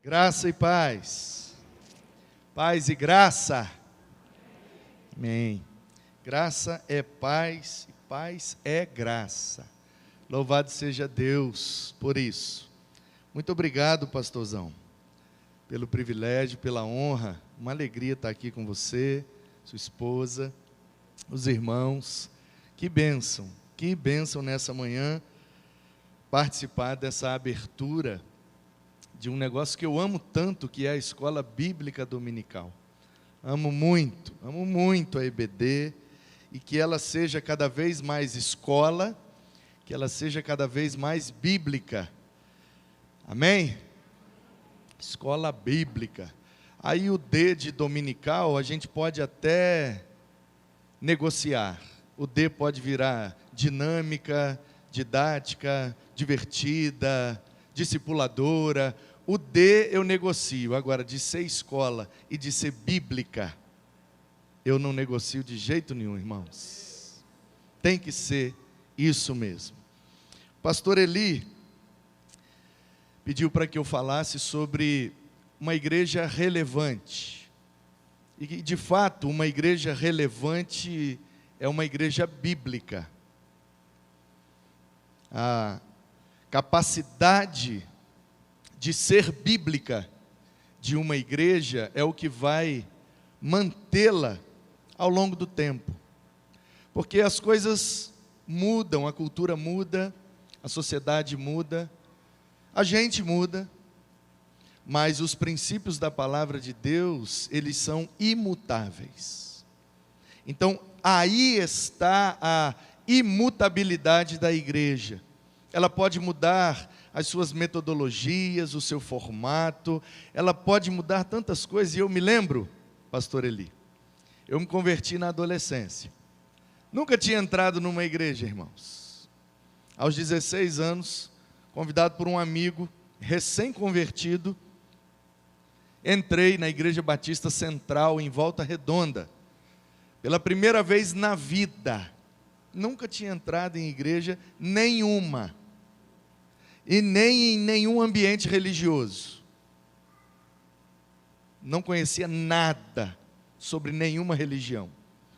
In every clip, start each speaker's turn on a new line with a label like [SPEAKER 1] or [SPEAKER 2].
[SPEAKER 1] Graça e paz. Paz e graça. Amém. Graça é paz e paz é graça. Louvado seja Deus por isso. Muito obrigado, pastorzão, pelo privilégio, pela honra. Uma alegria estar aqui com você, sua esposa, os irmãos. Que bênção nessa manhã participar dessa abertura de um negócio que eu amo tanto, que é a Escola Bíblica Dominical. Amo muito a EBD, e que ela seja cada vez mais escola, que ela seja cada vez mais bíblica. Amém? Escola bíblica. Aí o D de dominical, a gente pode até negociar. O D pode virar dinâmica, didática, divertida, discipuladora. O D eu negocio. Agora, de ser escola e de ser bíblica, eu não negocio de jeito nenhum, irmãos. Tem que ser isso mesmo. Pastor Eli pediu para que eu falasse sobre uma igreja relevante. E de fato, uma igreja relevante é uma igreja bíblica. A capacidade de ser bíblica de uma igreja é o que vai mantê-la ao longo do tempo. Porque as coisas mudam, a cultura muda, a sociedade muda, a gente muda, mas os princípios da palavra de Deus, eles são imutáveis. Então, aí está a imutabilidade da igreja. Ela pode mudar as suas metodologias, o seu formato, ela pode mudar tantas coisas. E eu me lembro, pastor Eli, eu me converti na adolescência. Nunca tinha entrado numa igreja, irmãos. Aos 16 anos, convidado por um amigo, recém-convertido, entrei na Igreja Batista Central, em Volta Redonda, pela primeira vez na vida. Nunca tinha entrado em igreja nenhuma, e nem em nenhum ambiente religioso. Não conhecia nada sobre nenhuma religião,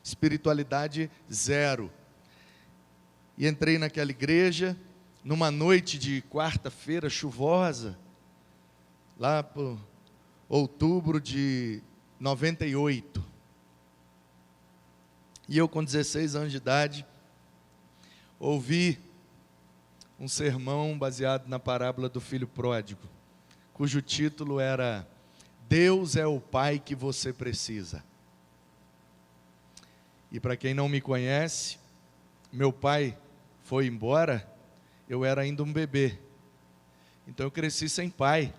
[SPEAKER 1] espiritualidade zero. E entrei naquela igreja, numa noite de quarta-feira chuvosa, lá por outubro de 98. E eu, com 16 anos de idade, ouvi um sermão baseado na parábola do filho pródigo, cujo título era Deus é o Pai que você precisa. E para quem não me conhece, meu pai foi embora, eu era ainda um bebê. Então eu cresci sem pai.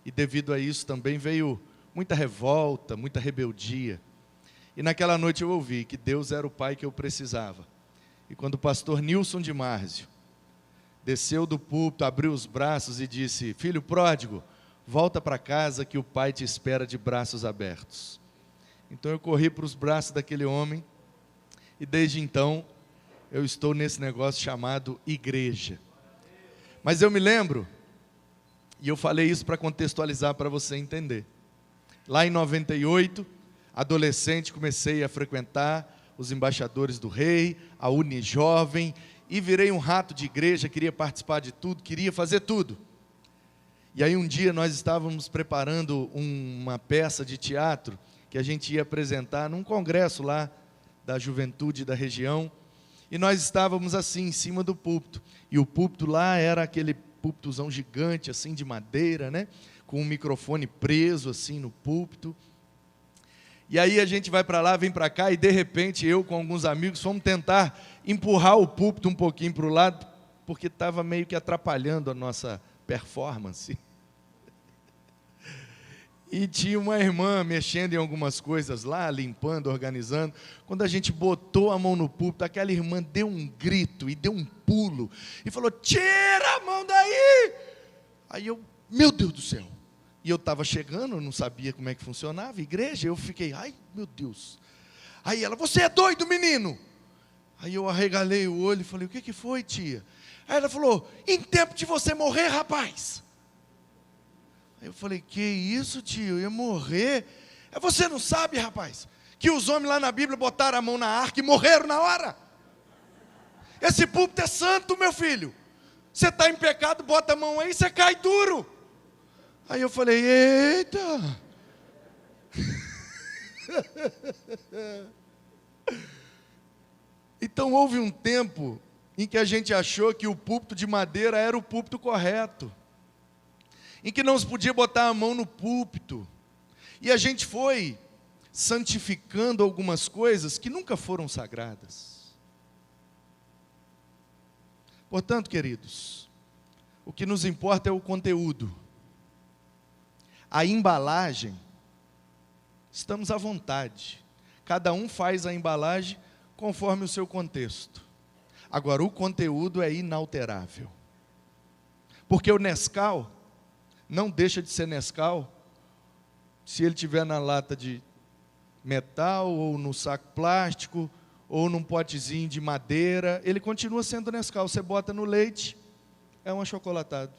[SPEAKER 1] E devido a isso também veio muita revolta, muita rebeldia. E naquela noite eu ouvi que Deus era o Pai que eu precisava. E quando o pastor Nilson de Márzio desceu do púlpito, abriu os braços e disse: filho pródigo, volta para casa que o Pai te espera de braços abertos. Então eu corri para os braços daquele homem, e desde então eu estou nesse negócio chamado igreja. Mas eu me lembro, e eu falei isso para contextualizar, para você entender. Lá em 98, adolescente, comecei a frequentar os embaixadores do rei, a Unijovem, e virei um rato de igreja, queria participar de tudo, queria fazer tudo. E aí um dia nós estávamos preparando uma peça de teatro, que a gente ia apresentar num congresso lá da juventude da região, e nós estávamos assim, em cima do púlpito, e o púlpito lá era aquele púlpitozão gigante, assim, de madeira, né? Com um microfone preso, assim, no púlpito. E aí a gente vai para lá, vem para cá, e de repente eu com alguns amigos fomos tentar empurrar o púlpito um pouquinho para o lado, porque estava meio que atrapalhando a nossa performance. E tinha uma irmã mexendo em algumas coisas lá, limpando, organizando. Quando a gente botou a mão no púlpito, aquela irmã deu um grito e deu um pulo e falou: tira a mão daí! Aí eu, meu Deus do céu. E eu estava chegando, não sabia como é que funcionava, igreja, eu fiquei, ai meu Deus. Aí ela, você é doido, menino? Aí eu arregalei o olho e falei, o que foi, tia? Aí ela falou, em tempo de você morrer, rapaz. Aí eu falei, que isso, tio? Eu ia morrer? Você não sabe, rapaz, que os homens lá na Bíblia botaram a mão na arca e morreram na hora? Esse púlpito é santo, meu filho. Você está em pecado, bota a mão aí, você cai duro. Aí eu falei, eita. Então houve um tempo em que a gente achou que o púlpito de madeira era o púlpito correto, em que não se podia botar a mão no púlpito, e a gente foi santificando algumas coisas que nunca foram sagradas. Portanto, queridos, o que nos importa é o conteúdo. A embalagem, estamos à vontade. Cada um faz a embalagem conforme o seu contexto. Agora, o conteúdo é inalterável. Porque o Nescau não deixa de ser Nescau se ele estiver na lata de metal, ou no saco plástico, ou num potezinho de madeira. Ele continua sendo Nescau. Você bota no leite, é um achocolatado.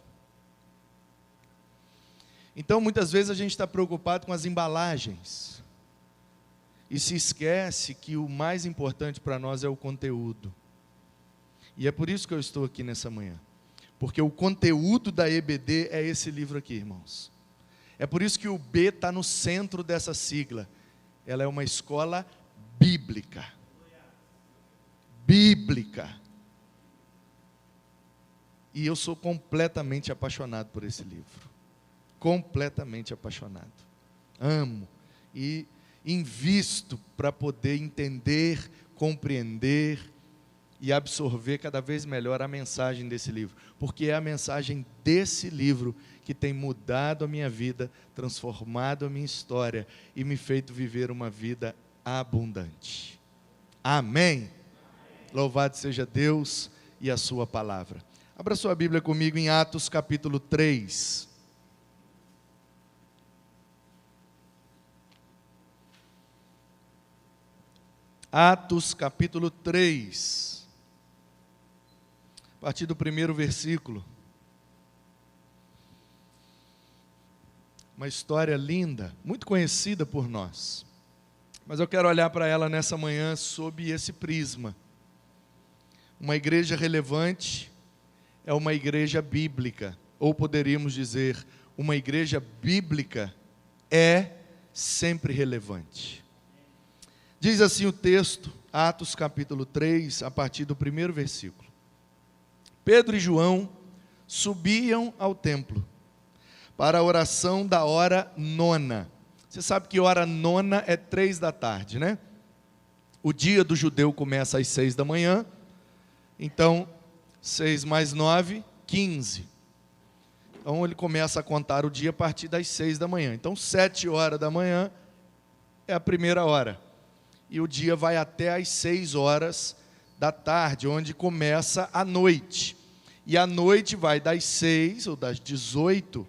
[SPEAKER 1] Então, muitas vezes a gente está preocupado com as embalagens e se esquece que o mais importante para nós é o conteúdo. E é por isso que eu estou aqui nessa manhã, porque o conteúdo da EBD é esse livro aqui, irmãos. É por isso que o B está no centro dessa sigla. Ela é uma escola bíblica. Bíblica. E eu sou completamente apaixonado por esse livro. Completamente apaixonado. Amo e invisto para poder entender, compreender e absorver cada vez melhor a mensagem desse livro, porque é a mensagem desse livro que tem mudado a minha vida, transformado a minha história e me feito viver uma vida abundante. Amém? Louvado seja Deus e a sua palavra. Abra sua Bíblia comigo em Atos capítulo 3. Atos capítulo 3, a partir do primeiro versículo. Uma história linda, muito conhecida por nós, mas eu quero olhar para ela nessa manhã sob esse prisma. Uma igreja relevante é uma igreja bíblica, ou poderíamos dizer, uma igreja bíblica é sempre relevante. Diz assim o texto, Atos capítulo 3, a partir do primeiro versículo. Pedro e João subiam ao templo para a oração da hora nona. Você sabe que hora nona é 3 da tarde, né? O dia do judeu começa às 6 da manhã, então 6 mais 9, 15. Então ele começa a contar o dia a partir das 6 da manhã. Então 7 horas da manhã é a primeira hora. E o dia vai até às 6 horas da tarde, onde começa a noite. E a noite vai das 6, ou das 18,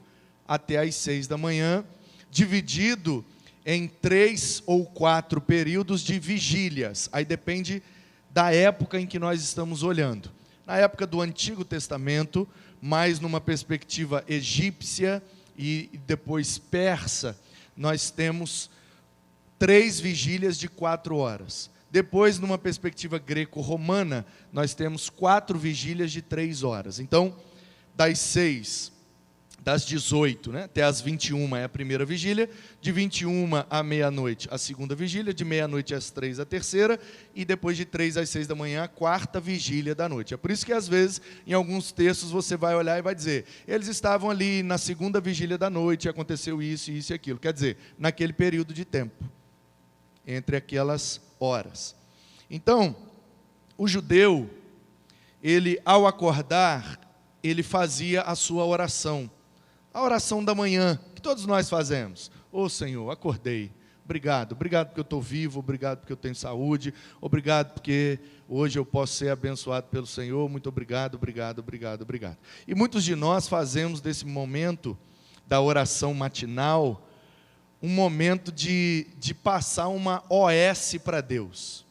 [SPEAKER 1] até às 6 da manhã, dividido em 3 ou 4 períodos de vigílias. Aí depende da época em que nós estamos olhando. Na época do Antigo Testamento, mais numa perspectiva egípcia e depois persa, nós temos 3 vigílias de 4 horas. Depois, numa perspectiva greco-romana, nós temos 4 vigílias de 3 horas. Então, das 18, né, até as 21 é a primeira vigília, de 21 à meia-noite a segunda vigília, de meia-noite às 3 a terceira, e depois de 3 às 6 da manhã a quarta vigília da noite. É por isso que às vezes, em alguns textos, você vai olhar e vai dizer, eles estavam ali na segunda vigília da noite, aconteceu isso, isso e aquilo. Quer dizer, naquele período de tempo, entre aquelas horas. Então, o judeu, ele ao acordar, ele fazia a sua oração. A oração da manhã, que todos nós fazemos. Ô Senhor, acordei. Obrigado porque eu estou vivo, obrigado porque eu tenho saúde, obrigado porque hoje eu posso ser abençoado pelo Senhor, muito obrigado. E muitos de nós fazemos desse momento da oração matinal, um momento de passar uma OS para Deus.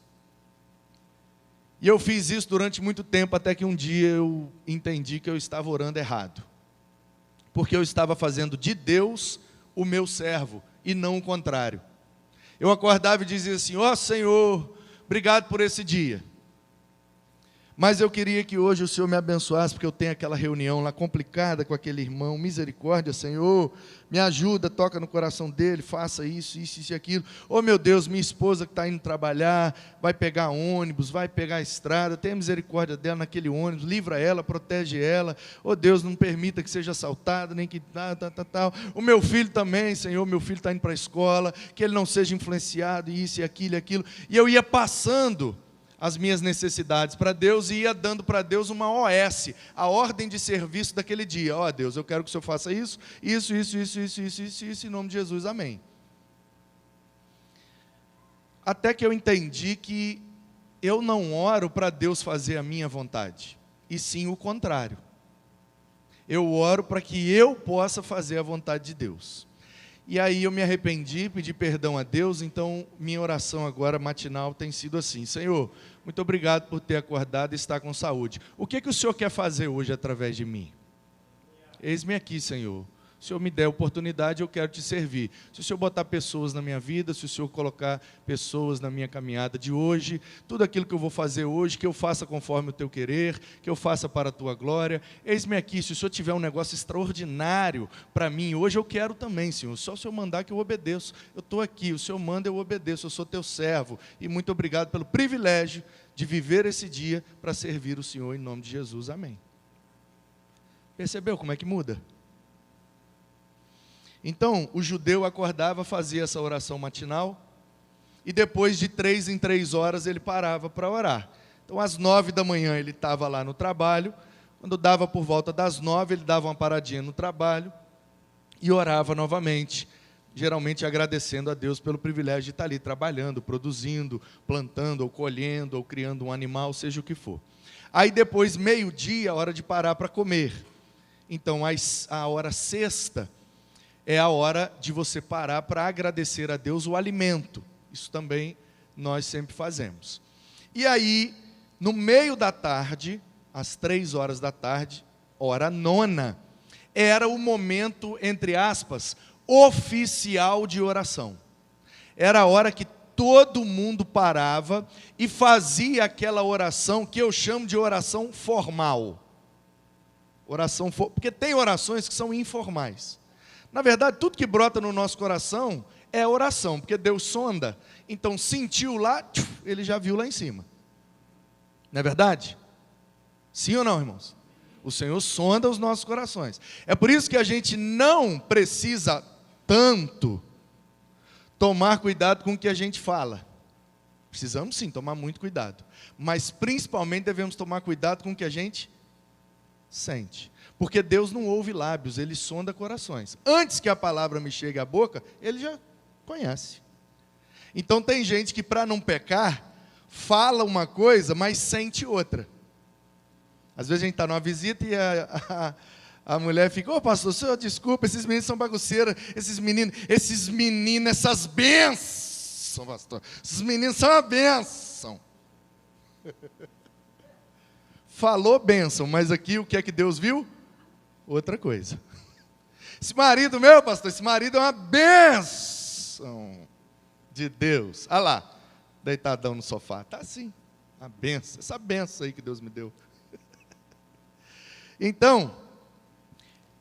[SPEAKER 1] E eu fiz isso durante muito tempo, até que um dia eu entendi que eu estava orando errado. porque eu estava fazendo de Deus o meu servo, e não o contrário. Eu acordava e dizia assim: ó Senhor, obrigado por esse dia. Mas eu queria que hoje o Senhor me abençoasse, porque eu tenho aquela reunião lá complicada com aquele irmão. Misericórdia, Senhor, me ajuda, toca no coração dele, faça isso, isso, isso e aquilo. Oh meu Deus, minha esposa que está indo trabalhar, vai pegar ônibus, vai pegar a estrada, tenha misericórdia dela naquele ônibus, livra ela, protege ela. Oh Deus, não permita que seja assaltada, nem que tal. O meu filho também, Senhor, meu filho está indo para a escola, que ele não seja influenciado, isso e aquilo e aquilo. E eu ia passando as minhas necessidades para Deus e ia dando para Deus uma OS, a ordem de serviço daquele dia. Ó Deus, eu quero que o Senhor faça isso, em nome de Jesus, amém. Até que eu entendi que eu não oro para Deus fazer a minha vontade, e sim o contrário. Eu oro para que eu possa fazer a vontade de Deus. E aí eu me arrependi, pedi perdão a Deus, então minha oração agora matinal tem sido assim: Senhor, muito obrigado por ter acordado e estar com saúde. O que o Senhor quer fazer hoje através de mim? Eis-me aqui, Senhor. Se o Senhor me der oportunidade, eu quero te servir. Se o Senhor botar pessoas na minha vida, se o Senhor colocar pessoas na minha caminhada de hoje, tudo aquilo que eu vou fazer hoje, que eu faça conforme o teu querer, que eu faça para a tua glória. Eis-me aqui, se o Senhor tiver um negócio extraordinário para mim hoje, eu quero também, Senhor. Só o Senhor mandar que eu obedeço. Eu estou aqui, o Senhor manda, eu obedeço. Eu sou teu servo. E muito obrigado pelo privilégio de viver esse dia para servir o Senhor em nome de Jesus. Amém. Percebeu como é que muda? Então, o judeu acordava, fazia essa oração matinal, e depois de 3 em 3 horas ele parava para orar. Então, às 9 da manhã ele estava lá no trabalho, quando dava por volta das 9, ele dava uma paradinha no trabalho, e orava novamente, geralmente agradecendo a Deus pelo privilégio de estar ali trabalhando, produzindo, plantando, ou colhendo, ou criando um animal, seja o que for. Aí depois, meio-dia, a hora de parar para comer. Então, a hora sexta é a hora de você parar para agradecer a Deus o alimento. Isso também nós sempre fazemos. E aí, no meio da tarde, às 3 horas da tarde, hora nona, era o momento, entre aspas, oficial de oração. Era a hora que todo mundo parava e fazia aquela oração que eu chamo de oração formal. Porque tem orações que são informais. Na verdade, tudo que brota no nosso coração é oração, porque Deus sonda. Então, sentiu lá, ele já viu lá em cima. Não é verdade? Sim ou não, irmãos? O Senhor sonda os nossos corações. É por isso que a gente não precisa tanto tomar cuidado com o que a gente fala. Precisamos sim tomar muito cuidado. Mas principalmente devemos tomar cuidado com o que a gente sente. Porque Deus não ouve lábios, Ele sonda corações. Antes que a palavra me chegue à boca, Ele já conhece. Então tem gente que para não pecar, fala uma coisa, mas sente outra. Às vezes a gente está numa visita e a mulher fica: ô pastor, senhor, desculpa, esses meninos são bagunceiros, esses meninos, essas bênçãos, pastor, esses meninos são uma bênção. Falou bênção, mas aqui o que é que Deus viu? Outra coisa. Esse marido meu, pastor, esse marido é uma bênção de Deus. Olha lá, deitadão no sofá. Está assim, a bênção, essa bênção aí que Deus me deu. Então,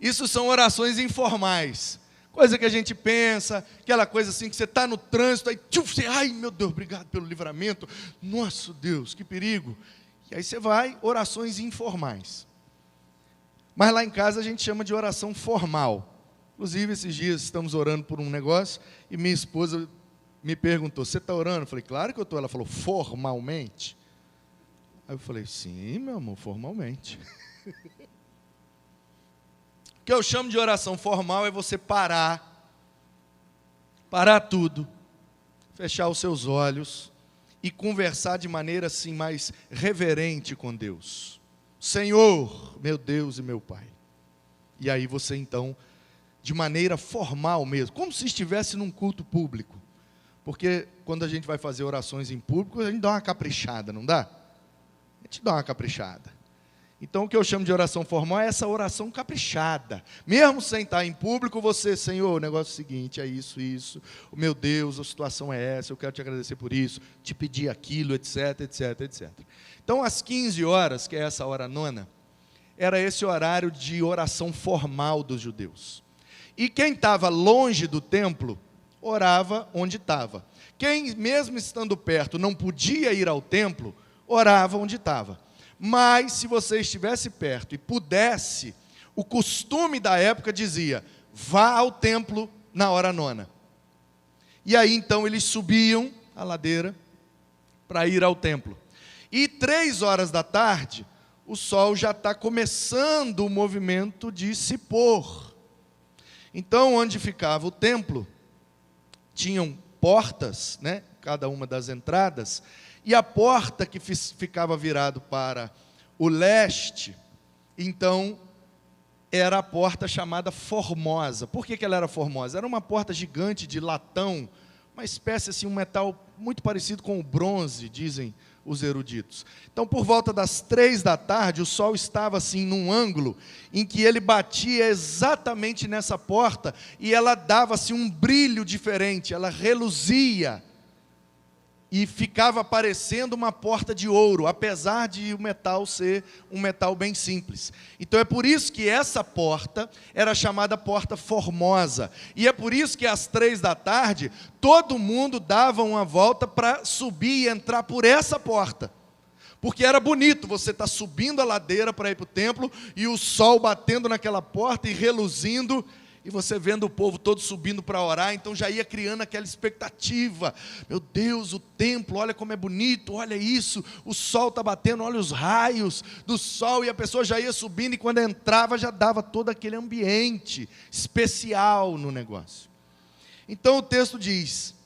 [SPEAKER 1] isso são orações informais. Coisa que a gente pensa, aquela coisa assim que você está no trânsito, aí você, ai meu Deus, obrigado pelo livramento. Nossa Deus, que perigo. E aí você vai, orações informais. Mas lá em casa a gente chama de oração formal. Inclusive, esses dias estamos orando por um negócio e minha esposa me perguntou: você está orando? Eu falei: claro que eu estou. Ela falou: formalmente? Aí eu falei: sim, meu amor, formalmente. O que eu chamo de oração formal é você parar tudo, fechar os seus olhos e conversar de maneira assim mais reverente com Deus. Senhor, meu Deus e meu Pai. E aí você então, de maneira formal mesmo, como se estivesse num culto público. Porque quando a gente vai fazer orações em público, a gente dá uma caprichada, não dá? A gente dá uma caprichada. Então, o que eu chamo de oração formal é essa oração caprichada. Mesmo sem estar em público, você, Senhor, o negócio é o seguinte, é isso. Meu Deus, a situação é essa, eu quero te agradecer por isso, te pedir aquilo, etc, etc, etc. Então, às 15 horas, que é essa hora nona, era esse horário de oração formal dos judeus. E quem estava longe do templo, orava onde estava. Quem, mesmo estando perto, não podia ir ao templo, orava onde estava. Mas, se você estivesse perto e pudesse, o costume da época dizia, vá ao templo na hora nona. E aí, então, eles subiam a ladeira para ir ao templo. E 3 horas da tarde, o sol já está começando o movimento de se pôr. Então, onde ficava o templo, tinham portas, né, cada uma das entradas, e a porta que ficava virado para o leste, então, era a porta chamada Formosa. Por que ela era formosa? Era uma porta gigante de latão, uma espécie assim, um metal muito parecido com o bronze, dizem os eruditos. Então, por volta das 3 da tarde, o sol estava assim num ângulo em que ele batia exatamente nessa porta e ela dava assim um brilho diferente, ela reluzia e ficava parecendo uma porta de ouro, apesar de o metal ser um metal bem simples. Então é por isso que essa porta era chamada Porta Formosa. E é por isso que às 3 da tarde, todo mundo dava uma volta para subir e entrar por essa porta. Porque era bonito, você estar subindo a ladeira para ir para o templo, e o sol batendo naquela porta e reluzindo, e você vendo o povo todo subindo para orar, então já ia criando aquela expectativa. Meu Deus, o templo, olha como é bonito, olha isso, o sol está batendo, olha os raios do sol, e a pessoa já ia subindo, e quando entrava já dava todo aquele ambiente especial no negócio. Então o texto diz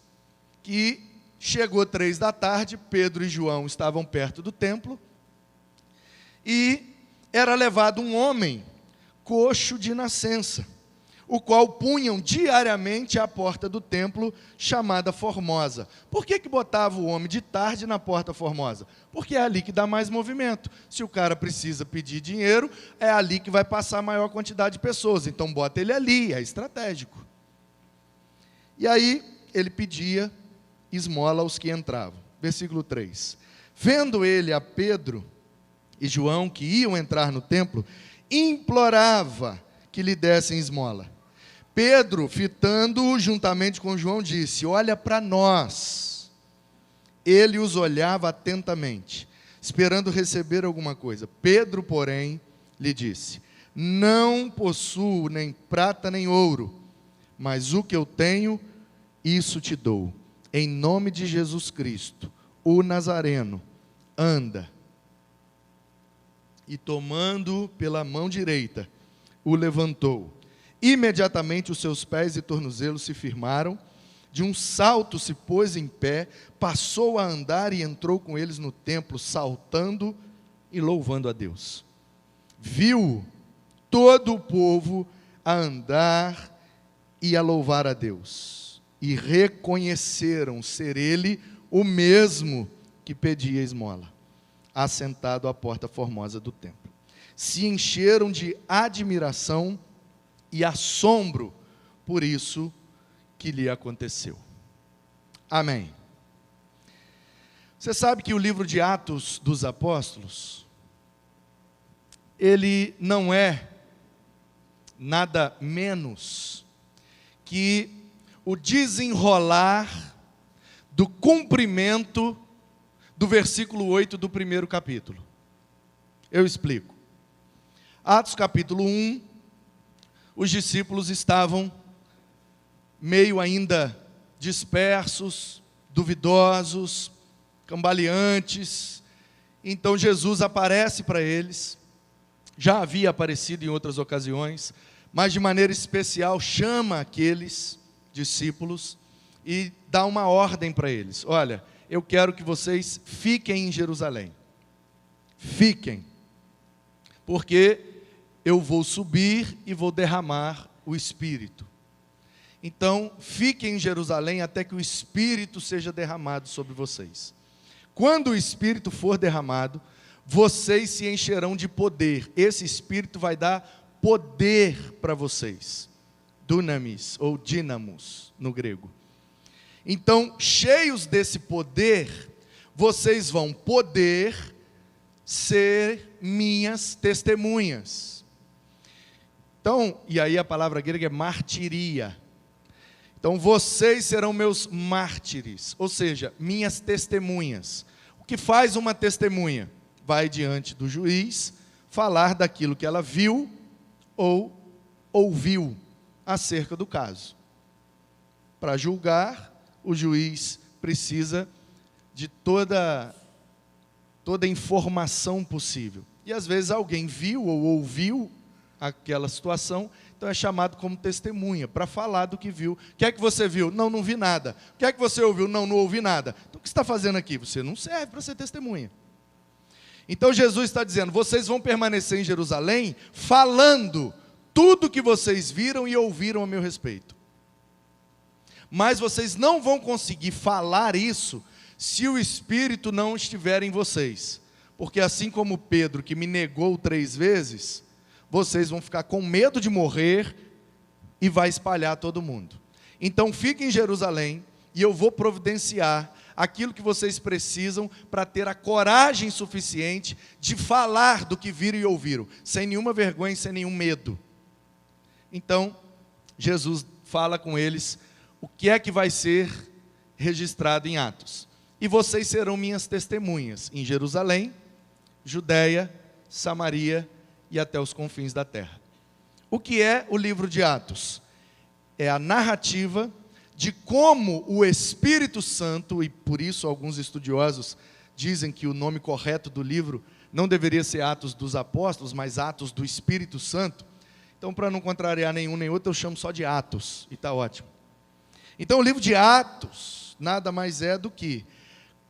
[SPEAKER 1] que chegou 3 da tarde, Pedro e João estavam perto do templo, e era levado um homem coxo de nascença, o qual punham diariamente à porta do templo, chamada Formosa. Por que botava o homem de tarde na porta Formosa? Porque é ali que dá mais movimento. Se o cara precisa pedir dinheiro, é ali que vai passar a maior quantidade de pessoas. Então bota ele ali, é estratégico. E aí ele pedia esmola aos que entravam. Versículo 3. Vendo ele a Pedro e João, que iam entrar no templo, implorava que lhe dessem esmola. Pedro, fitando-o juntamente com João, disse, olha para nós. Ele os olhava atentamente, esperando receber alguma coisa. Pedro, porém, lhe disse, não possuo nem prata nem ouro, mas o que eu tenho, isso te dou. Em nome de Jesus Cristo, o Nazareno, anda. E tomando pela mão direita, o levantou. Imediatamente os seus pés e tornozelos se firmaram, de um salto se pôs em pé, passou a andar e entrou com eles no templo, saltando e louvando a Deus. Viu todo o povo a andar e a louvar a Deus, e reconheceram ser ele o mesmo que pedia esmola, assentado à porta formosa do templo. Se encheram de admiração e assombro por isso que lhe aconteceu. Amém. Você sabe que o livro de Atos dos Apóstolos, ele não é nada menos que o desenrolar do cumprimento do versículo 8 do primeiro capítulo. Eu explico. Atos capítulo 1, os discípulos estavam meio ainda dispersos, duvidosos, cambaleantes. Então Jesus aparece para eles, já havia aparecido em outras ocasiões, mas de maneira especial chama aqueles discípulos e dá uma ordem para eles. Olha, eu quero que vocês fiquem em Jerusalém. Fiquem, porque eu vou subir e vou derramar o Espírito. Então, fiquem em Jerusalém até que o Espírito seja derramado sobre vocês. Quando o Espírito for derramado, vocês se encherão de poder. Esse Espírito vai dar poder para vocês. Dunamis, ou dínamos, no grego. Então, cheios desse poder, vocês vão poder ser minhas testemunhas. Então, e aí a palavra grega é martiria. Então, vocês serão meus mártires, ou seja, minhas testemunhas. O que faz uma testemunha? Vai diante do juiz, falar daquilo que ela viu ou ouviu acerca do caso. Para julgar, o juiz precisa de toda informação possível. E às vezes alguém viu ou ouviu aquela situação, então é chamado como testemunha, para falar do que viu. O que é que você viu? Não, não vi nada. O que é que você ouviu? Não, não ouvi nada. Então o que você está fazendo aqui? Você não serve para ser testemunha. Então Jesus está dizendo, vocês vão permanecer em Jerusalém, falando tudo que vocês viram e ouviram a meu respeito. Mas vocês não vão conseguir falar isso, se o Espírito não estiver em vocês. Porque assim como Pedro, que me negou 3 vezes, vocês vão ficar com medo de morrer e vai espalhar todo mundo. Então fiquem em Jerusalém e eu vou providenciar aquilo que vocês precisam para ter a coragem suficiente de falar do que viram e ouviram, sem nenhuma vergonha, sem nenhum medo. Então, Jesus fala com eles o que é que vai ser registrado em Atos. E vocês serão minhas testemunhas em Jerusalém, Judeia, Samaria e até os confins da terra. O que é o livro de Atos? É a narrativa de como o Espírito Santo, e por isso alguns estudiosos dizem que o nome correto do livro não deveria ser Atos dos Apóstolos, mas Atos do Espírito Santo. Então, para não contrariar nenhum nem outro, eu chamo só de Atos, e está ótimo. Então, o livro de Atos nada mais é do que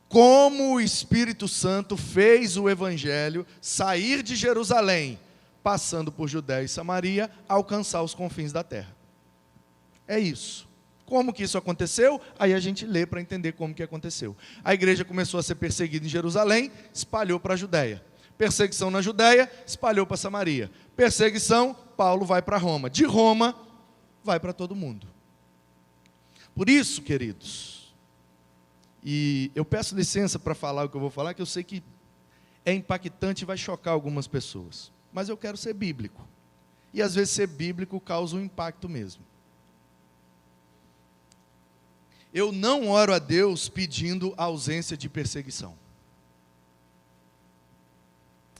[SPEAKER 1] como o Espírito Santo fez o Evangelho sair de Jerusalém, passando por Judéia e Samaria, alcançar os confins da terra. É isso. Como que isso aconteceu? Aí a gente lê para entender como que aconteceu. A igreja começou a ser perseguida em Jerusalém, espalhou para a Judéia. Perseguição na Judéia, espalhou para Samaria. Perseguição, Paulo vai para Roma. De Roma, vai para todo mundo. Por isso, queridos, e eu peço licença para falar o que eu vou falar, que eu sei que é impactante e vai chocar algumas pessoas. Mas eu quero ser bíblico. E às vezes ser bíblico causa um impacto mesmo. Eu não oro a Deus pedindo ausência de perseguição.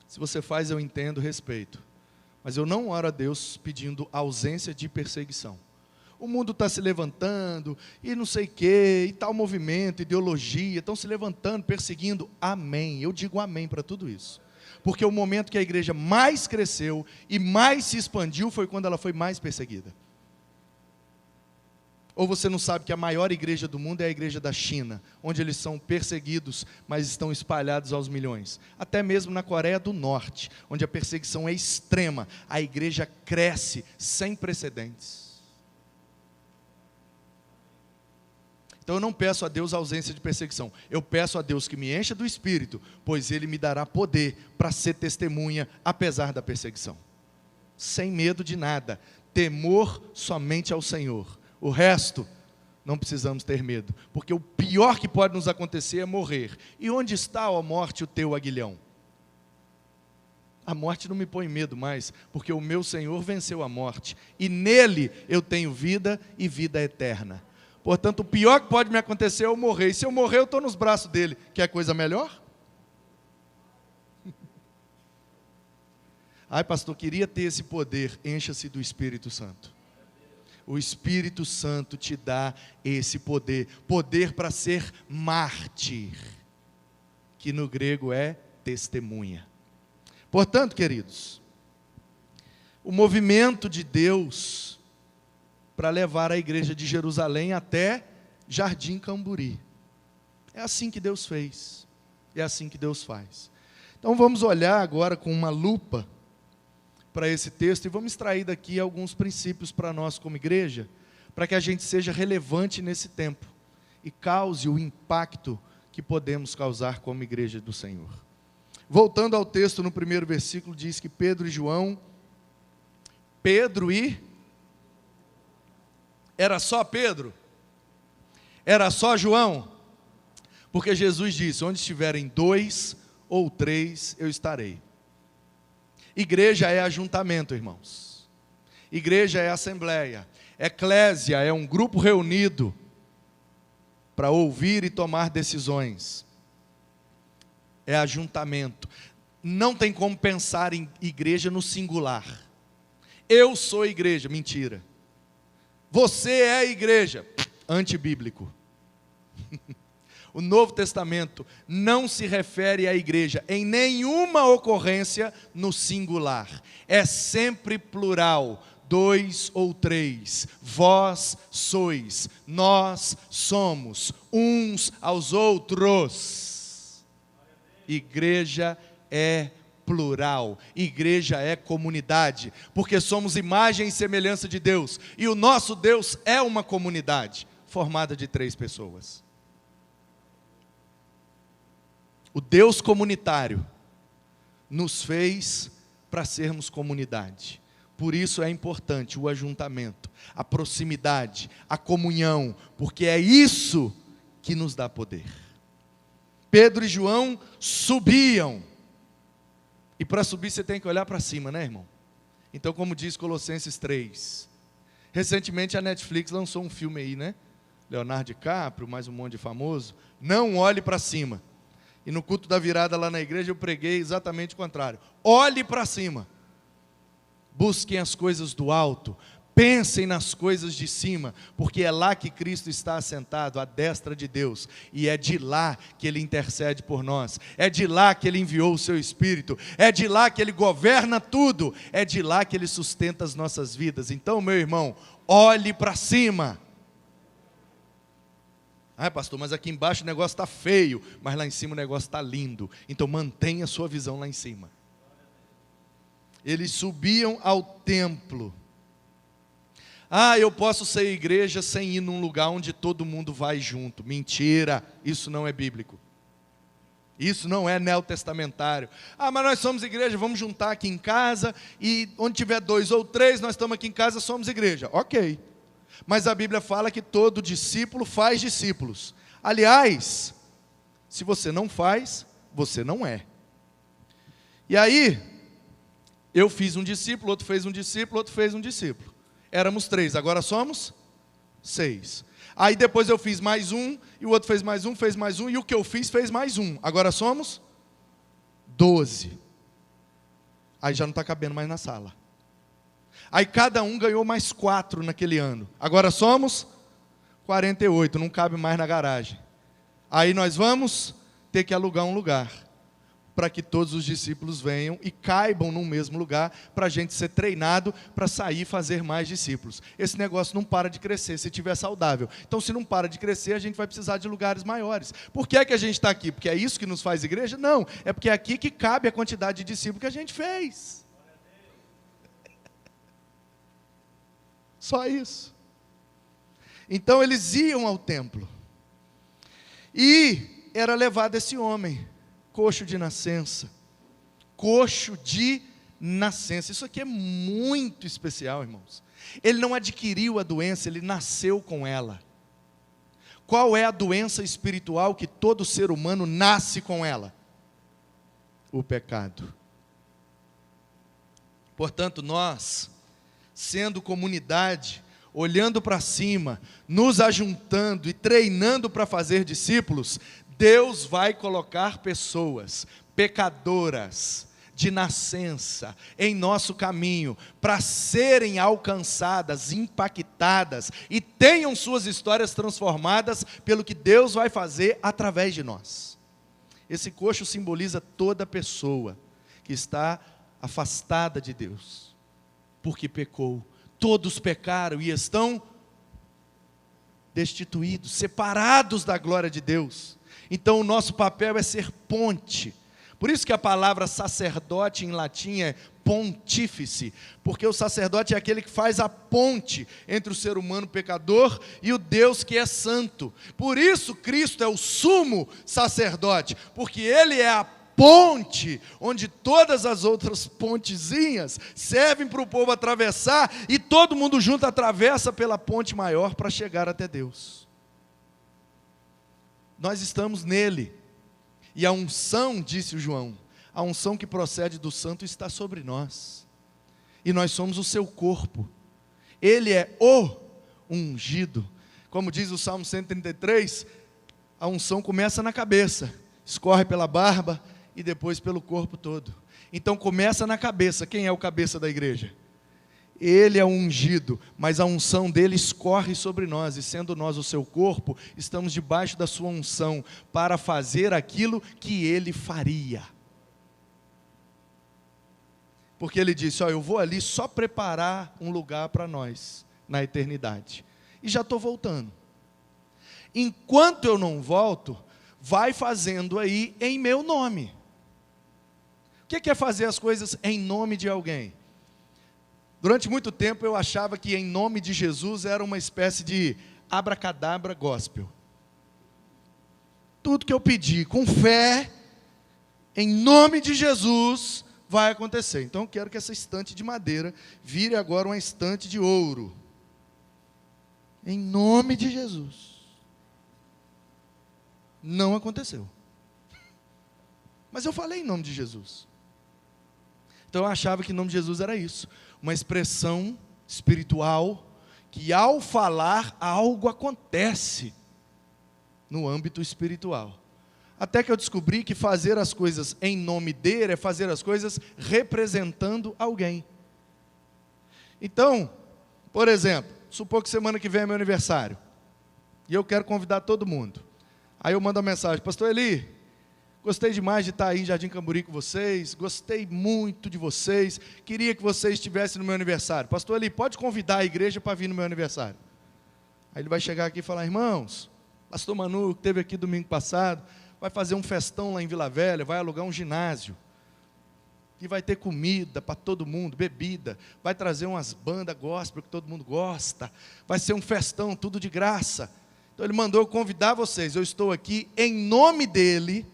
[SPEAKER 1] Se você faz, eu entendo, respeito. Mas eu não oro a Deus pedindo ausência de perseguição. O mundo está se levantando, e não sei o quê, e tal movimento, ideologia, estão se levantando, perseguindo. Amém. Eu digo amém para tudo isso. Porque o momento que a igreja mais cresceu e mais se expandiu foi quando ela foi mais perseguida. Ou você não sabe que a maior igreja do mundo é a igreja da China, onde eles são perseguidos, mas estão espalhados aos milhões. Até mesmo na Coreia do Norte, onde a perseguição é extrema, a igreja cresce sem precedentes. Então eu não peço a Deus a ausência de perseguição. Eu peço a Deus que me encha do Espírito, pois Ele me dará poder para ser testemunha, apesar da perseguição. Sem medo de nada. Temor somente ao Senhor. O resto, não precisamos ter medo. Porque o pior que pode nos acontecer é morrer. E onde está, ó morte, o teu aguilhão? A morte não me põe medo mais, porque o meu Senhor venceu a morte. E nele eu tenho vida e vida eterna. Portanto, o pior que pode me acontecer é eu morrer. E se eu morrer, eu estou nos braços dele. Quer coisa melhor? Ai, pastor, queria ter esse poder. Encha-se do Espírito Santo. O Espírito Santo te dá esse poder. Poder para ser mártir. Que no grego é testemunha. Portanto, queridos, o movimento de Deus para levar a igreja de Jerusalém até Jardim Camburi. É assim que Deus fez. É assim que Deus faz. Então vamos olhar agora com uma lupa para esse texto e vamos extrair daqui alguns princípios para nós como igreja, para que a gente seja relevante nesse tempo e cause o impacto que podemos causar como igreja do Senhor. Voltando ao texto, no primeiro versículo, diz que era só Pedro? Era só João? Porque Jesus disse, onde estiverem 2 ou 3, eu estarei. Igreja é ajuntamento, irmãos. Igreja é assembleia. Eclésia é um grupo reunido para ouvir e tomar decisões. É ajuntamento. Não tem como pensar em igreja no singular. Eu sou igreja, mentira. Você é igreja, antibíblico. O Novo Testamento não se refere à igreja em nenhuma ocorrência no singular. É sempre plural. 2 ou 3, vós sois, nós somos, uns aos outros. Igreja é plural, igreja é comunidade, porque somos imagem e semelhança de Deus, e o nosso Deus é uma comunidade, formada de 3 pessoas. O Deus comunitário nos fez para sermos comunidade. Por isso é importante o ajuntamento, a proximidade, a comunhão, porque é isso que nos dá poder. Pedro e João subiam, e para subir você tem que olhar para cima, né, irmão? Então, como diz Colossenses 3, recentemente a Netflix lançou um filme aí, né? Leonardo DiCaprio, mais um monte de famoso, Não Olhe para Cima. E no culto da virada lá na igreja eu preguei exatamente o contrário. Olhe para cima. Busquem as coisas do alto, pensem nas coisas de cima, porque é lá que Cristo está assentado, à destra de Deus, e é de lá que Ele intercede por nós, é de lá que Ele enviou o Seu Espírito, é de lá que Ele governa tudo, é de lá que Ele sustenta as nossas vidas. Então, meu irmão, olhe para cima. Ah, pastor, mas aqui embaixo o negócio está feio, mas lá em cima o negócio está lindo, então mantenha a sua visão lá em cima. Eles subiam ao templo. Ah, eu posso ser igreja sem ir num lugar onde todo mundo vai junto. Mentira, isso não é bíblico. Isso não é neotestamentário. Ah, mas nós somos igreja, vamos juntar aqui em casa, e onde tiver 2 ou 3, nós estamos aqui em casa, somos igreja. Ok. Mas a Bíblia fala que todo discípulo faz discípulos. Aliás, se você não faz, você não é. E aí, eu fiz um discípulo, outro fez um discípulo, outro fez um discípulo. Éramos 3, agora somos 6. Aí depois eu fiz mais um, e o outro fez mais um, e o que eu fiz fez mais um. Agora somos 12. Aí já não está cabendo mais na sala. Aí cada um ganhou mais 4 naquele ano. Agora somos 48, não cabe mais na garagem. Aí nós vamos ter que alugar um lugar, para que todos os discípulos venham e caibam no mesmo lugar, para a gente ser treinado para sair e fazer mais discípulos. Esse negócio não para de crescer se estiver saudável. Então, se não para de crescer, a gente vai precisar de lugares maiores. Por que é que a gente está aqui? Porque é isso que nos faz igreja? Não, é porque é aqui que cabe a quantidade de discípulos que a gente fez. Só isso. Então, eles iam ao templo. E era levado esse homem, coxo de nascença. Coxo de nascença. Isso aqui é muito especial, irmãos. Ele não adquiriu a doença, ele nasceu com ela. Qual é a doença espiritual que todo ser humano nasce com ela? O pecado. Portanto, nós, sendo comunidade, olhando para cima, nos ajuntando e treinando para fazer discípulos, Deus vai colocar pessoas pecadoras de nascença em nosso caminho, para serem alcançadas, impactadas e tenham suas histórias transformadas pelo que Deus vai fazer através de nós. Esse coxo simboliza toda pessoa que está afastada de Deus, porque pecou. Todos pecaram e estão destituídos, separados da glória de Deus. Então o nosso papel é ser ponte. Por isso que a palavra sacerdote em latim é pontífice, porque o sacerdote é aquele que faz a ponte entre o ser humano pecador e o Deus que é santo. Por isso Cristo é o sumo sacerdote, porque Ele é a ponte, onde todas as outras pontezinhas servem para o povo atravessar, e todo mundo junto atravessa pela ponte maior para chegar até Deus. Nós estamos nele, e a unção, disse o João, a unção que procede do santo está sobre nós, e nós somos o seu corpo. Ele é o ungido. Como diz o Salmo 133, a unção começa na cabeça, escorre pela barba e depois pelo corpo todo. Então começa na cabeça. Quem é o cabeça da igreja? Ele é o ungido, mas a unção dele escorre sobre nós, e sendo nós o seu corpo, estamos debaixo da sua unção, para fazer aquilo que ele faria. Porque ele disse, eu vou ali só preparar um lugar para nós, na eternidade, e já estou voltando. Enquanto eu não volto, vai fazendo aí em meu nome. O que é fazer as coisas em nome de alguém? Durante muito tempo eu achava que em nome de Jesus era uma espécie de abracadabra gospel. Tudo que eu pedi com fé, em nome de Jesus, vai acontecer. Então eu quero que essa estante de madeira vire agora uma estante de ouro. Em nome de Jesus. Não aconteceu. Mas eu falei em nome de Jesus. Então eu achava que em nome de Jesus era isso. Uma expressão espiritual, que ao falar algo acontece no âmbito espiritual. Até que eu descobri que fazer as coisas em nome dele é fazer as coisas representando alguém. Então, por exemplo, supor que semana que vem é meu aniversário, e eu quero convidar todo mundo. Aí eu mando uma mensagem, pastor Eli, gostei demais de estar aí em Jardim Camburi com vocês, gostei muito de vocês, queria que vocês estivessem no meu aniversário. Pastor Eli, pode convidar a igreja para vir no meu aniversário. Aí ele vai chegar aqui e falar, irmãos, pastor Manu, que esteve aqui domingo passado, vai fazer um festão lá em Vila Velha, vai alugar um ginásio, e vai ter comida para todo mundo, bebida, vai trazer umas bandas gospel que todo mundo gosta, vai ser um festão, tudo de graça. Então ele mandou eu convidar vocês, eu estou aqui em nome dele,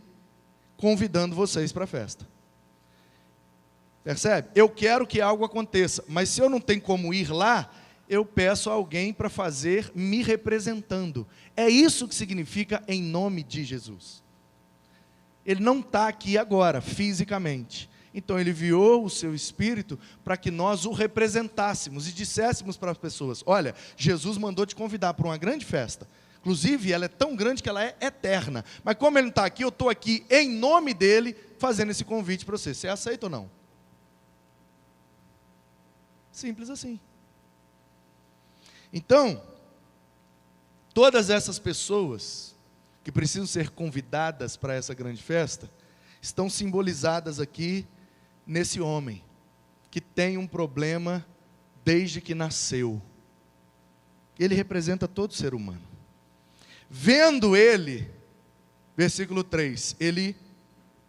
[SPEAKER 1] convidando vocês para a festa. Percebe? Eu quero que algo aconteça, mas se eu não tenho como ir lá, eu peço a alguém para fazer me representando. É isso que significa em nome de Jesus. Ele não está aqui agora, fisicamente. Então ele enviou o seu Espírito para que nós o representássemos e disséssemos para as pessoas, olha, Jesus mandou te convidar para uma grande festa. Inclusive, ela é tão grande que ela é eterna. Mas como ele não está aqui, eu estou aqui em nome dele, fazendo esse convite para você. Você aceita ou não? Simples assim. Então, todas essas pessoas que precisam ser convidadas para essa grande festa, estão simbolizadas aqui nesse homem, que tem um problema desde que nasceu. Ele representa todo ser humano. Vendo ele, versículo 3, ele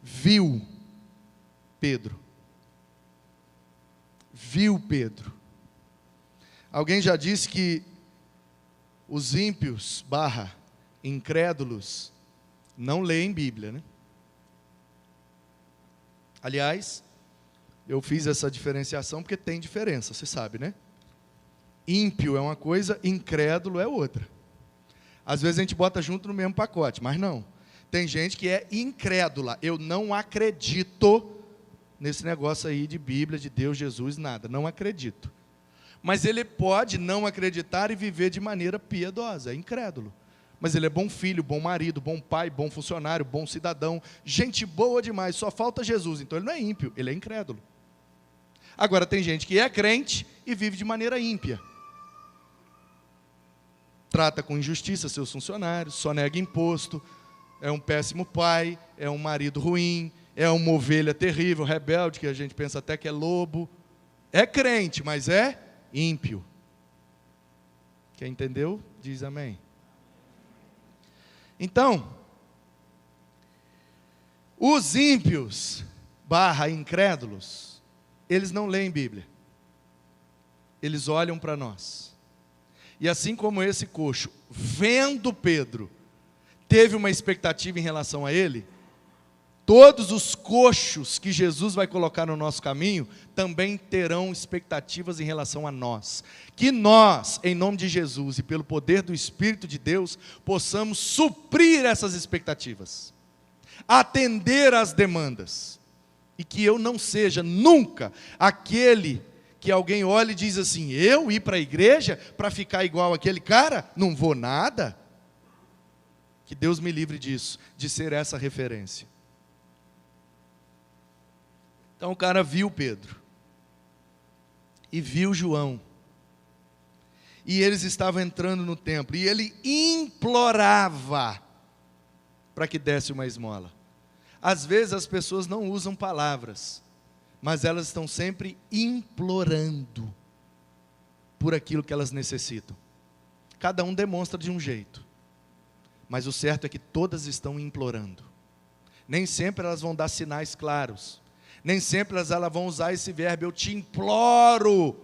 [SPEAKER 1] viu Pedro. Viu Pedro. Alguém já disse que os ímpios / incrédulos não leem Bíblia, né? Aliás, eu fiz essa diferenciação porque tem diferença, você sabe, né? Ímpio é uma coisa, incrédulo é outra. Às vezes a gente bota junto no mesmo pacote, mas não. Tem gente que é incrédula. Eu não acredito nesse negócio aí de Bíblia, de Deus, Jesus, nada. Não acredito. Mas ele pode não acreditar e viver de maneira piedosa, é incrédulo. Mas ele é bom filho, bom marido, bom pai, bom funcionário, bom cidadão, gente boa demais, só falta Jesus. Então ele não é ímpio, ele é incrédulo. Agora tem gente que é crente e vive de maneira ímpia. Trata com injustiça seus funcionários, só nega imposto, é um péssimo pai, é um marido ruim, é uma ovelha terrível, rebelde, que a gente pensa até que é lobo. É crente, mas é ímpio. Quem entendeu, diz amém. Então, os ímpios / incrédulos, eles não leem Bíblia. Eles olham para nós. E assim como esse coxo, vendo Pedro, teve uma expectativa em relação a ele, Todos os coxos que Jesus vai colocar no nosso caminho também terão expectativas em relação a nós. Que nós, em nome de Jesus e pelo poder do Espírito de Deus, possamos suprir essas expectativas, atender às demandas, e que eu não seja nunca aquele que alguém olha e diz assim: eu ir para a igreja para ficar igual aquele cara? Não vou nada. Que Deus me livre disso, de ser essa referência. Então o cara viu Pedro, e viu João, e eles estavam entrando no templo, e ele implorava para que desse uma esmola. Às vezes as pessoas não usam palavras, mas elas estão sempre implorando por aquilo que elas necessitam. Cada um demonstra de um jeito, mas o certo é que todas estão implorando. Nem sempre elas vão dar sinais claros, nem sempre elas vão usar esse verbo: eu te imploro,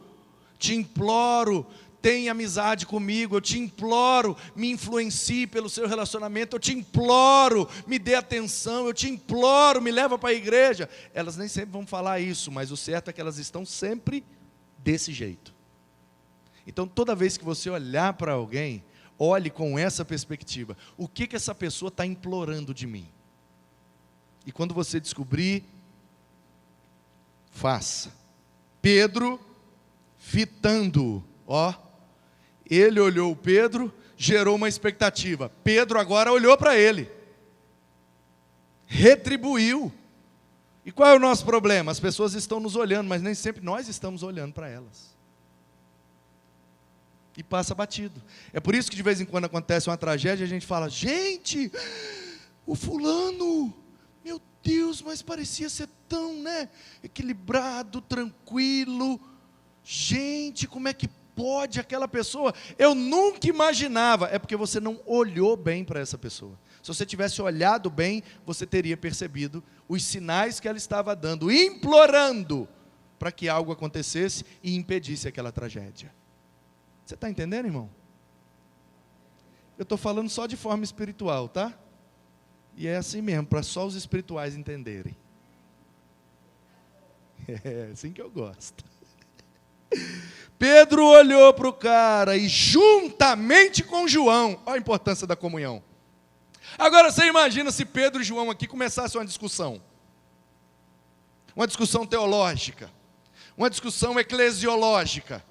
[SPEAKER 1] tenha amizade comigo, eu te imploro, me influencie pelo seu relacionamento, eu te imploro, me dê atenção, eu te imploro, me leva para a igreja. Elas nem sempre vão falar isso, mas o certo é que elas estão sempre desse jeito. Então toda vez que você olhar para alguém, olhe com essa perspectiva: o que essa pessoa está implorando de mim? E quando você descobrir, faça. Pedro, fitando, ele olhou Pedro, gerou uma expectativa. Pedro agora olhou para ele, retribuiu. E qual é o nosso problema? As pessoas estão nos olhando, mas nem sempre nós estamos olhando para elas. E passa batido. É por isso que de vez em quando acontece uma tragédia, a gente fala: gente, o fulano, meu Deus, mas parecia ser tão, equilibrado, tranquilo. Gente, como é que pode aquela pessoa? Eu nunca imaginava. É porque você não olhou bem para essa pessoa. Se você tivesse olhado bem, você teria percebido os sinais que ela estava dando, implorando para que algo acontecesse e impedisse aquela tragédia. Você está entendendo, irmão? Eu estou falando só de forma espiritual, tá? E é assim mesmo, para só os espirituais entenderem. É assim que eu gosto. Pedro olhou para o cara e juntamente com João, olha a importância da comunhão. Agora você imagina se Pedro e João aqui começassem uma discussão teológica, uma discussão eclesiológica.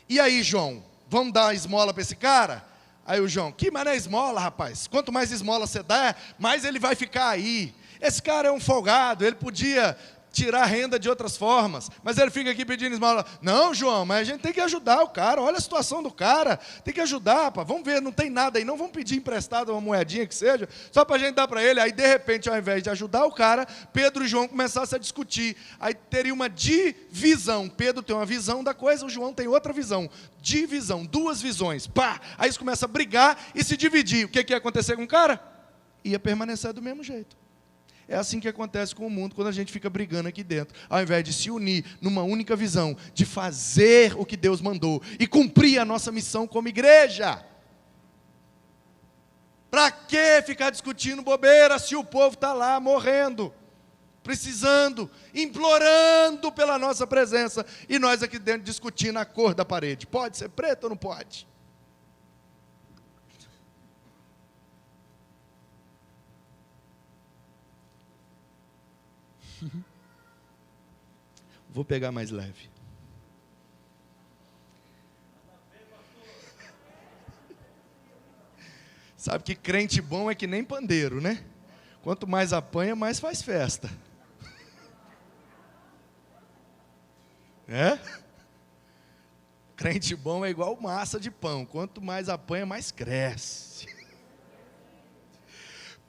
[SPEAKER 1] E aí, João, vamos dar esmola para esse cara? Aí o João: que mané esmola, rapaz? Quanto mais esmola você dá, mais ele vai ficar aí. Esse cara é um folgado, ele podia tirar renda de outras formas, mas ele fica aqui pedindo esmola. Não, João, mas a gente tem que ajudar o cara, olha a situação do cara, tem que ajudar, rapaz. Vamos ver, não tem nada aí, não vamos pedir emprestado uma moedinha que seja, só para a gente dar para ele. Aí de repente, ao invés de ajudar o cara, Pedro e João começassem a discutir, aí teria uma divisão. Pedro tem uma visão da coisa, o João tem outra visão, divisão, duas visões, pá, aí eles começam a brigar e se dividir. O que ia acontecer com o cara? Ia permanecer do mesmo jeito. É assim que acontece com o mundo quando a gente fica brigando aqui dentro. Ao invés de se unir numa única visão, de fazer o que Deus mandou e cumprir a nossa missão como igreja. Para que ficar discutindo bobeira se o povo está lá morrendo, precisando, implorando pela nossa presença, e nós aqui dentro discutindo a cor da parede? Pode ser preto ou não pode? Vou pegar mais leve. Sabe que crente bom é que nem pandeiro, né? Quanto mais apanha, mais faz festa. É? Crente bom é igual massa de pão. Quanto mais apanha, mais cresce.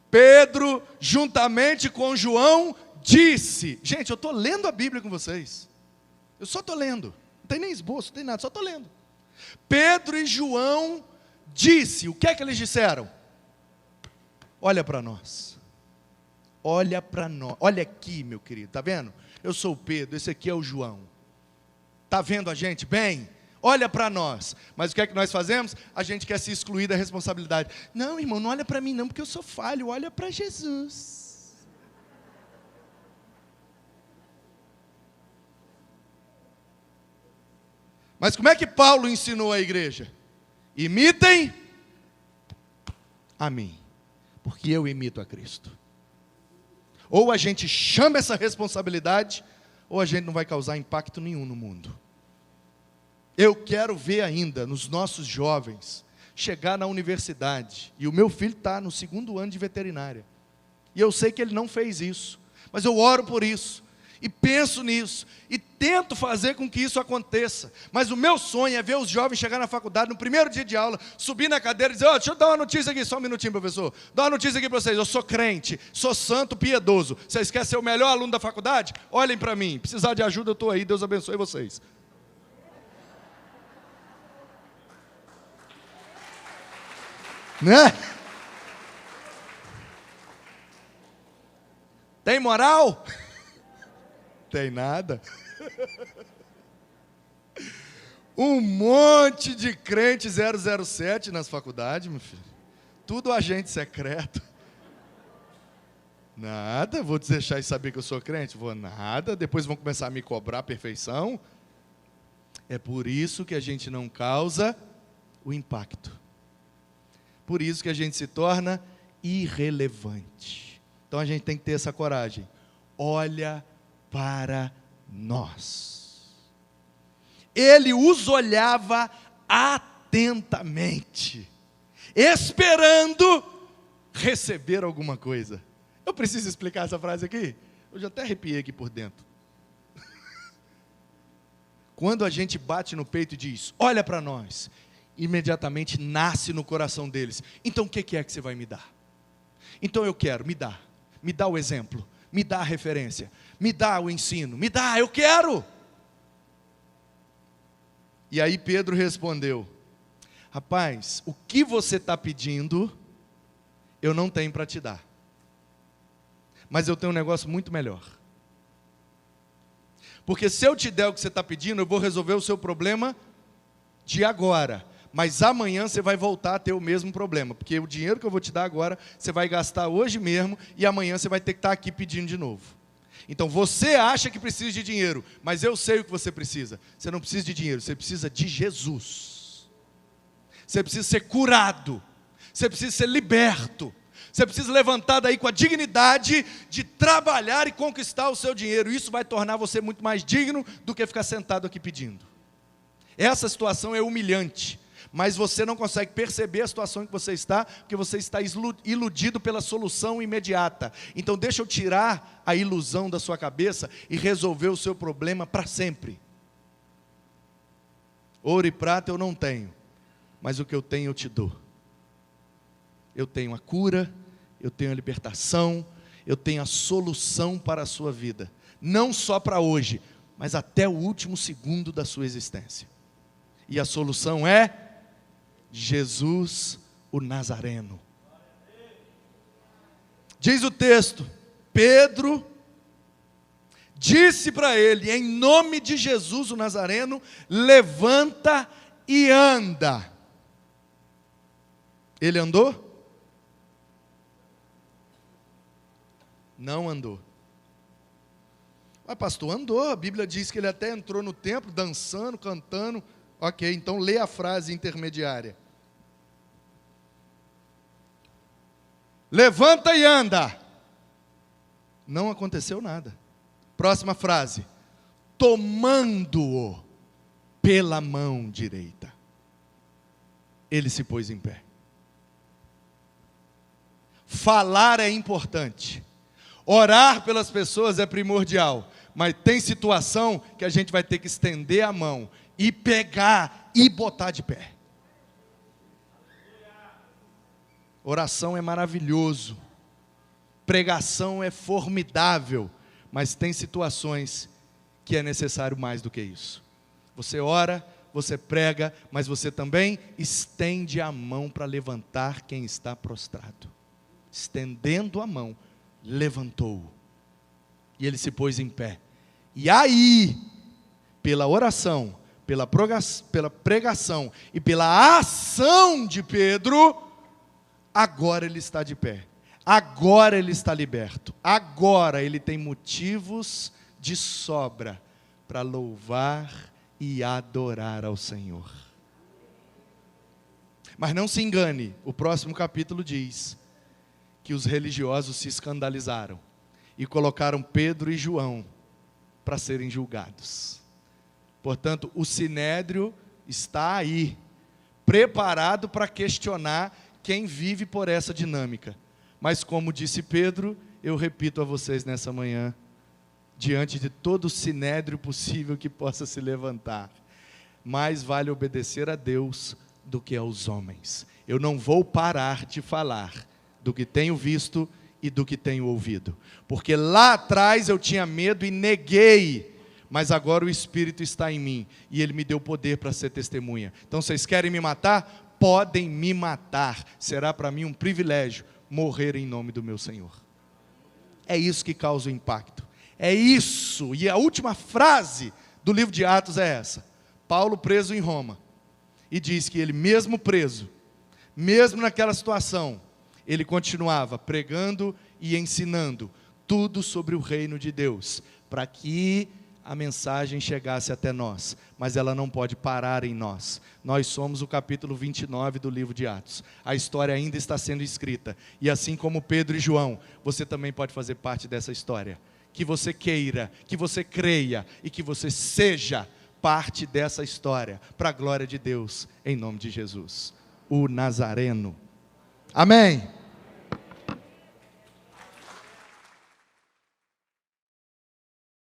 [SPEAKER 1] Pedro, juntamente com João, disse... Gente, eu estou lendo a Bíblia com vocês. Eu só estou lendo. Não tem nem esboço, não tem nada, só estou lendo. Pedro e João disse... O que é que eles disseram? Olha para nós. Olha para nós. Olha aqui, meu querido. Está vendo? Eu sou o Pedro, esse aqui é o João. Está vendo a gente bem? Olha para nós. Mas o que é que nós fazemos? A gente quer se excluir da responsabilidade. Não, irmão, não olha para mim não, porque eu sou falho. Olha para Jesus. Mas como é que Paulo ensinou a igreja? Imitem a mim, porque eu imito a Cristo. Ou a gente chama essa responsabilidade, ou a gente não vai causar impacto nenhum no mundo. Eu quero ver ainda nos nossos jovens chegar na universidade, e o meu filho está no 2º ano de veterinária, e eu sei que ele não fez isso, mas eu oro por isso, e penso nisso, e tento fazer com que isso aconteça, mas o meu sonho é ver os jovens chegar na faculdade, no primeiro dia de aula, subir na cadeira e dizer, deixa eu dar uma notícia aqui, só um minutinho, professor, dar uma notícia aqui para vocês, eu sou crente, sou santo, piedoso, vocês querem ser o melhor aluno da faculdade? Olhem para mim, precisar de ajuda eu estou aí, Deus abençoe vocês. Né? Tem moral? Tem nada. Um monte de crente 007 nas faculdades, meu filho. Tudo agente secreto. Nada, vou deixar de saber que eu sou crente? Vou nada, depois vão começar a me cobrar a perfeição. É por isso que a gente não causa o impacto. Por isso que a gente se torna irrelevante. Então a gente tem que ter essa coragem. Olha para nós. Ele os olhava atentamente, esperando receber alguma coisa. Eu preciso explicar essa frase aqui? Eu já até arrepiei aqui por dentro. Quando a gente bate no peito e diz, olha para nós, imediatamente nasce no coração deles. Então o que é que você vai me dar? Então eu quero, me dá o exemplo, me dá a referência, me dá o ensino, me dá, eu quero. E aí Pedro respondeu, rapaz, o que você está pedindo, eu não tenho para te dar. Mas eu tenho um negócio muito melhor. Porque se eu te der o que você está pedindo, eu vou resolver o seu problema de agora. Mas amanhã você vai voltar a ter o mesmo problema. Porque o dinheiro que eu vou te dar agora, você vai gastar hoje mesmo, e amanhã você vai ter que estar aqui pedindo de novo. Então você acha que precisa de dinheiro, mas eu sei o que você precisa. Você não precisa de dinheiro, você precisa de Jesus. Você precisa ser curado. Você precisa ser liberto. Você precisa levantar daí com a dignidade de trabalhar e conquistar o seu dinheiro. Isso vai tornar você muito mais digno do que ficar sentado aqui pedindo. Essa situação é humilhante, mas você não consegue perceber a situação em que você está, porque você está iludido pela solução imediata. Então deixa eu tirar a ilusão da sua cabeça e resolver o seu problema para sempre. Ouro e prata eu não tenho, mas o que eu tenho eu te dou. Eu tenho a cura, eu tenho a libertação, eu tenho a solução para a sua vida. Não só para hoje, mas até o último segundo da sua existência. E a solução é Jesus o Nazareno. Diz o texto, Pedro disse para ele, em nome de Jesus o Nazareno, levanta e anda. Ele andou? Não andou. Mas pastor, andou, a Bíblia diz que ele até entrou no templo, dançando, cantando. Ok, então lê a frase intermediária. Levanta e anda. Não aconteceu nada. Próxima frase. Tomando-o pela mão direita. Ele se pôs em pé. Falar é importante. Orar pelas pessoas é primordial. Mas tem situação que a gente vai ter que estender a mão e pegar e botar de pé. Oração é maravilhoso. Pregação é formidável. Mas tem situações que é necessário mais do que isso. Você ora, você prega, mas você também estende a mão para levantar quem está prostrado. Estendendo a mão, levantou-o. E ele se pôs em pé. E aí, pela oração, pela pregação e pela ação de Pedro, agora ele está de pé. Agora ele está liberto. Agora ele tem motivos de sobra para louvar e adorar ao Senhor. Mas não se engane, o próximo capítulo diz que os religiosos se escandalizaram e colocaram Pedro e João para serem julgados. Portanto, o sinédrio está aí, preparado para questionar quem vive por essa dinâmica. Mas como disse Pedro, eu repito a vocês nessa manhã, diante de todo o sinédrio possível que possa se levantar, mais vale obedecer a Deus do que aos homens. Eu não vou parar de falar do que tenho visto e do que tenho ouvido, porque lá atrás eu tinha medo e neguei, mas agora o Espírito está em mim, e Ele me deu poder para ser testemunha. Então vocês querem me matar? Podem me matar, será para mim um privilégio morrer em nome do meu Senhor. É isso que causa o impacto, é isso, e a última frase do livro de Atos é essa: Paulo preso em Roma, e diz que ele mesmo preso, mesmo naquela situação, ele continuava pregando e ensinando tudo sobre o reino de Deus, para que a mensagem chegasse até nós, mas ela não pode parar em nós. Nós somos o capítulo 29 do livro de Atos, a história ainda está sendo escrita, e assim como Pedro e João, você também pode fazer parte dessa história, que você queira, que você creia, e que você seja parte dessa história, para a glória de Deus, em nome de Jesus, o Nazareno. Amém.